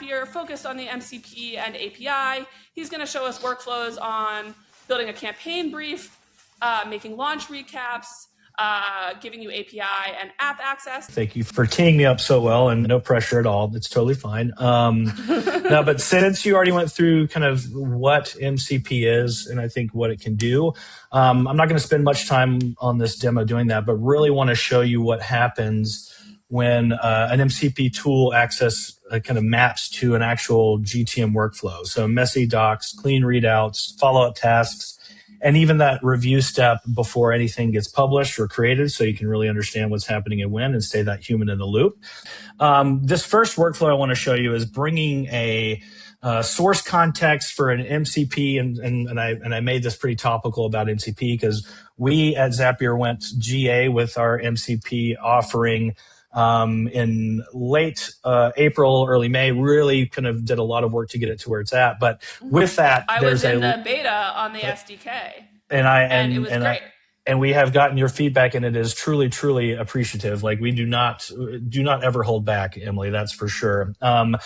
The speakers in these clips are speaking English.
Zapier, focused on the MCP and API. He's going to show us workflows on building a campaign brief, making launch recaps, giving you API and app access. Thank you for teeing me up so well, and no pressure at all. It's totally fine. No, but since you already went through kind of what MCP is and I think what it can do, I'm not going to spend much time on this demo doing that, but really want to show you what happens when an MCP tool access kind of maps to an actual GTM workflow. So messy docs, clean readouts, follow-up tasks, and even that review step before anything gets published or created, so you can really understand what's happening and when and stay that human in the loop. This first workflow I want to show you is bringing a source context for an MCP, and I made this pretty topical about MCP because we at Zapier went GA with our MCP offering in late April, early May. Really kind of did a lot of work to get it to where it's at. But with that, I was in the beta on the SDK, and it was great. And we have gotten your feedback, and it is truly, truly appreciative. Like, we do not ever hold back, Emily. That's for sure. The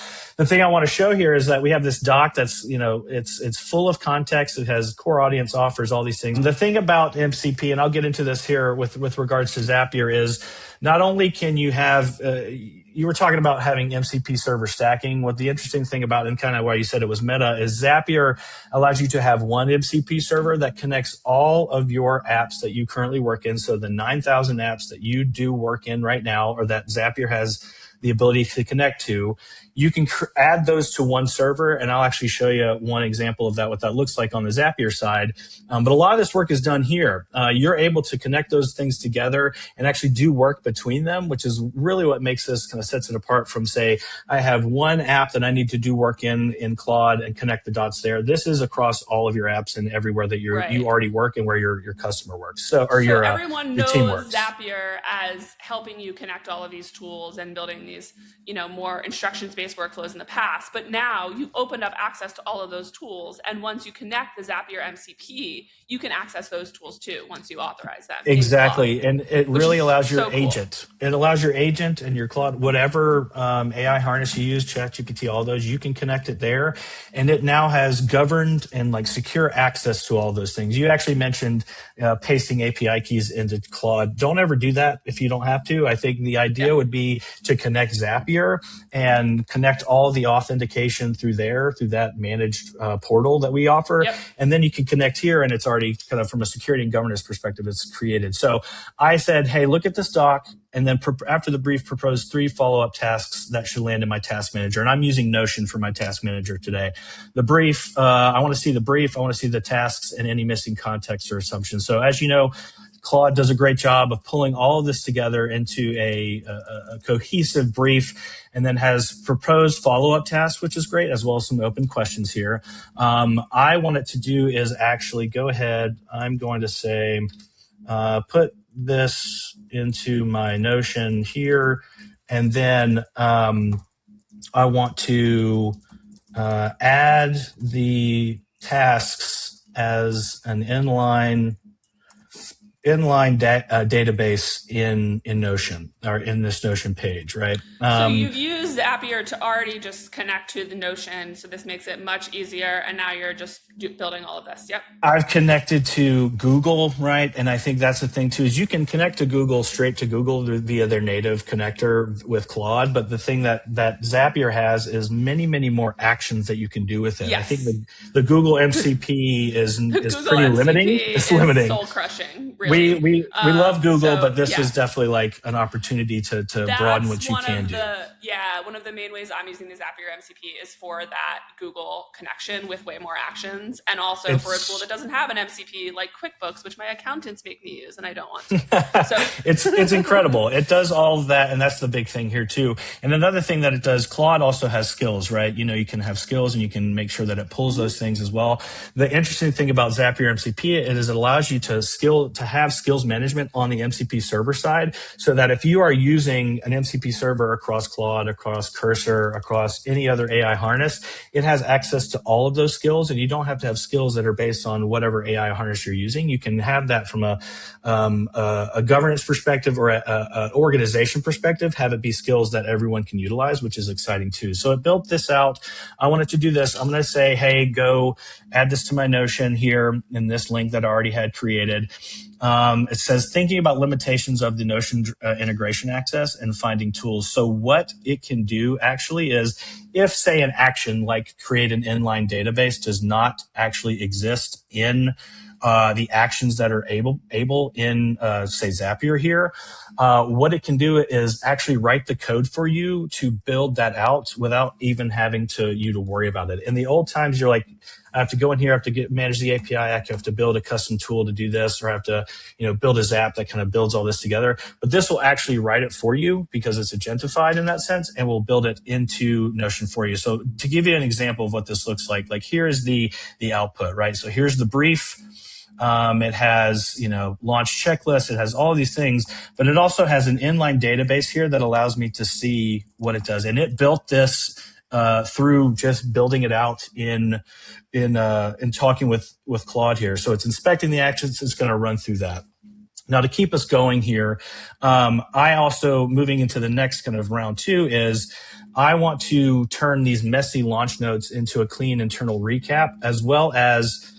thing I want to show here is that we have this doc that's, it's full of context. It has core audience offers, all these things. The thing about MCP, and I'll get into this here with regards to Zapier, is not only can you have, you were talking about having MCP server stacking. What the interesting thing about, and kind of why you said it was meta, is Zapier allows you to have one MCP server that connects all of your apps that you currently work in. So the 9,000 apps that you do work in right now, or that Zapier has the ability to connect to, you can add those to one server, and I'll actually show you one example of that, what that looks like on the Zapier side. But a lot of this work is done here. You're able to connect those things together and actually do work between them, which is really what makes this, kind of sets it apart from, say, I have one app that I need to do work in Claude and connect the dots there. This is across all of your apps and everywhere that you already work and where your customer works. So everyone knows team works. Zapier as helping you connect all of these tools and building these, more instructions-based workflows in the past, but now you've opened up access to all of those tools, and once you connect the Zapier MCP, you can access those tools too once you authorize them. Exactly, and it really allows your agent. Cool. It allows your agent and your Claude, whatever AI harness you use, ChatGPT, all those, you can connect it there, and it now has governed and secure access to all those things. You actually mentioned pasting API keys into Claude. Don't ever do that if you don't have to. I think the idea would be to connect Zapier and connect all the authentication through that managed portal that we offer. Yep. And then you can connect here, and it's already kind of from a security and governance perspective, it's created. So I said, hey, look at this doc, and then after the brief, propose 3 follow-up tasks that should land in my task manager. And I'm using Notion for my task manager today. The brief, I want to see the brief, I want to see the tasks and any missing context or assumptions. So as you know, Claude does a great job of pulling all of this together into a cohesive brief, and then has proposed follow-up tasks, which is great, as well as some open questions here. I want it to do is actually go ahead. I'm going to say, put this into my Notion here, and then I want to add the tasks as an inline database in Notion, or in this Notion page, right? So you've used Zapier to already just connect to the Notion, so this makes it much easier, and now you're just building all of this. Yep. I've connected to Google, right? And I think that's the thing too, is you can connect to Google, straight to Google via their native connector with Claude, but the thing that Zapier has is many, many more actions that you can do with it. Yes. I think the Google MCP is pretty limiting. It's limiting. Soul crushing, really. We love Google, but this is definitely like an opportunity to broaden what you can do. One of the main ways I'm using the Zapier MCP is for that Google connection with way more actions, and also for a tool that doesn't have an MCP like QuickBooks, which my accountants make me use, and I don't want to. So it's incredible. It does all of that, and that's the big thing here too. And another thing that it does, Claude also has skills, right? You can have skills, and you can make sure that it pulls those things as well. The interesting thing about Zapier MCP is it allows you to have have skills management on the MCP server side, so that if you are using an MCP server across Claude, across Cursor, across any other AI harness, it has access to all of those skills, and you don't have to have skills that are based on whatever AI harness you're using. You can have that from a governance perspective or an organization perspective, have it be skills that everyone can utilize, which is exciting too. So it built this out. I wanted to do this. I'm going to say, hey, go add this to my Notion here in this link that I already had created. It says thinking about limitations of the Notion integration access and finding tools. So what it can do actually is, if say an action like create an inline database does not actually exist in the actions that are able in say Zapier here, what it can do is actually write the code for you to build that out without even having you to worry about it. In the old times, you're like, I have to go in here, I have to manage the API, I have to build a custom tool to do this, or I have to, build a Zap that kind of builds all this together. But this will actually write it for you because it's agentified in that sense, and will build it into Notion for you. So to give you an example of what this looks like here is the output, right? So here's the brief. It has, launch checklist. It has all of these things, but it also has an inline database here that allows me to see what it does. And it built this through just building it out in talking with Claude here. So it's inspecting the actions. It's going to run through that. Now, to keep us going here, I also, moving into the next kind of round 2, is I want to turn these messy launch notes into a clean internal recap, as well as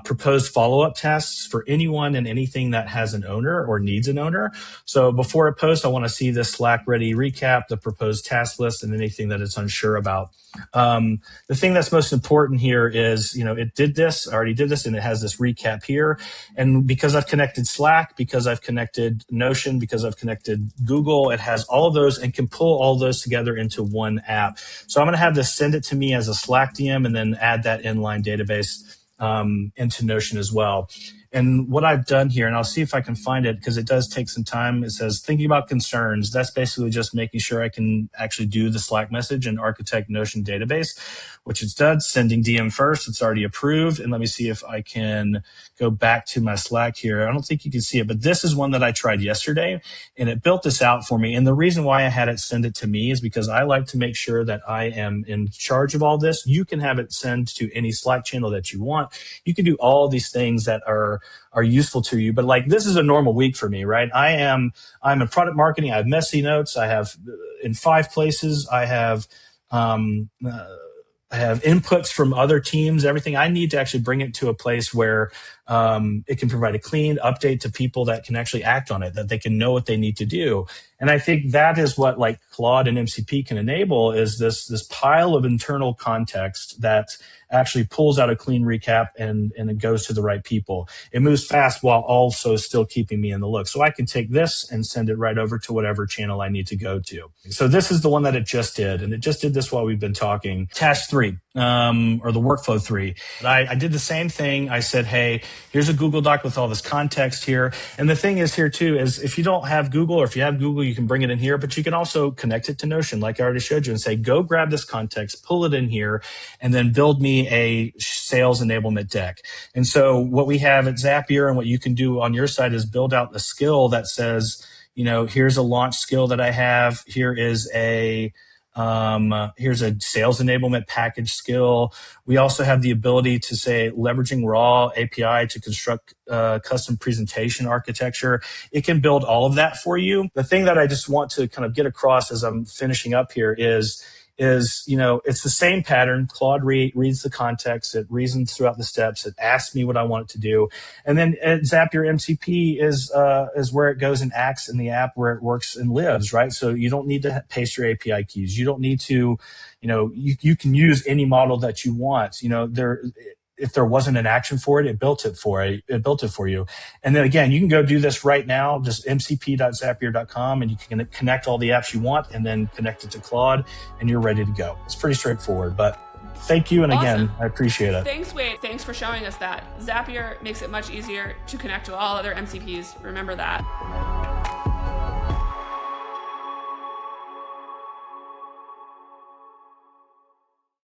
proposed follow-up tasks for anyone and anything that has an owner or needs an owner. So before it posts, I want to see the Slack-ready recap, the proposed task list, and anything that it's unsure about. The thing that's most important here is, it did this, I already did this, and it has this recap here. And because I've connected Slack, because I've connected Notion, because I've connected Google, it has all of those and can pull all those together into one app. So I'm going to have this send it to me as a Slack DM and then add that inline database into Notion as well. And what I've done here, and I'll see if I can find it because it does take some time. It says thinking about concerns. That's basically just making sure I can actually do the Slack message and architect Notion database, which it's done. Sending DM first. It's already approved. And let me see if I can go back to my Slack here. I don't think you can see it, but this is one that I tried yesterday, and it built this out for me. And the reason why I had it send it to me is because I like to make sure that I am in charge of all this. You can have it send to any Slack channel that you want. You can do all these things that are useful to you. But this is a normal week for me, right? I'm in product marketing. I have messy notes. I have in 5 places. I have inputs from other teams, everything. I need to actually bring it to a place where it can provide a clean update to people that can actually act on it, that they can know what they need to do. And I think that is what Claude and MCP can enable, is this pile of internal context that actually pulls out a clean recap and it goes to the right people. It moves fast while also still keeping me in the loop. So I can take this and send it right over to whatever channel I need to go to. So this is the one that it just did. And it just did this while we've been talking. Task 3, or the workflow 3. I did the same thing. I said, hey, here's a Google Doc with all this context here. And the thing is here too, is if you don't have Google, or if you have Google, you can bring it in here, but you can also connect it to Notion, like I already showed you, and say, go grab this context, pull it in here, and then build me a sales enablement deck. And so what we have at Zapier and what you can do on your side is build out a skill that says, here's a launch skill that I have. Here's a sales enablement package skill. We also have the ability to say leveraging raw API to construct custom presentation architecture. It can build all of that for you. The thing that I just want to kind of get across as I'm finishing up here is it's the same pattern. Claude reads the context, it reasons throughout the steps, it asks me what I want it to do. And then at Zapier MCP is where it goes and acts in the app, where it works and lives, right? So you don't need to paste your API keys. You don't need to, you can use any model that you want. If there wasn't an action for it, it built it for you. And then again, you can go do this right now, just mcp.zapier.com, and you can connect all the apps you want and then connect it to Claude, and you're ready to go. It's pretty straightforward, but thank you. And again, I appreciate it. Thanks, Wade. Thanks for showing us that. Zapier makes it much easier to connect to all other MCPs. Remember that.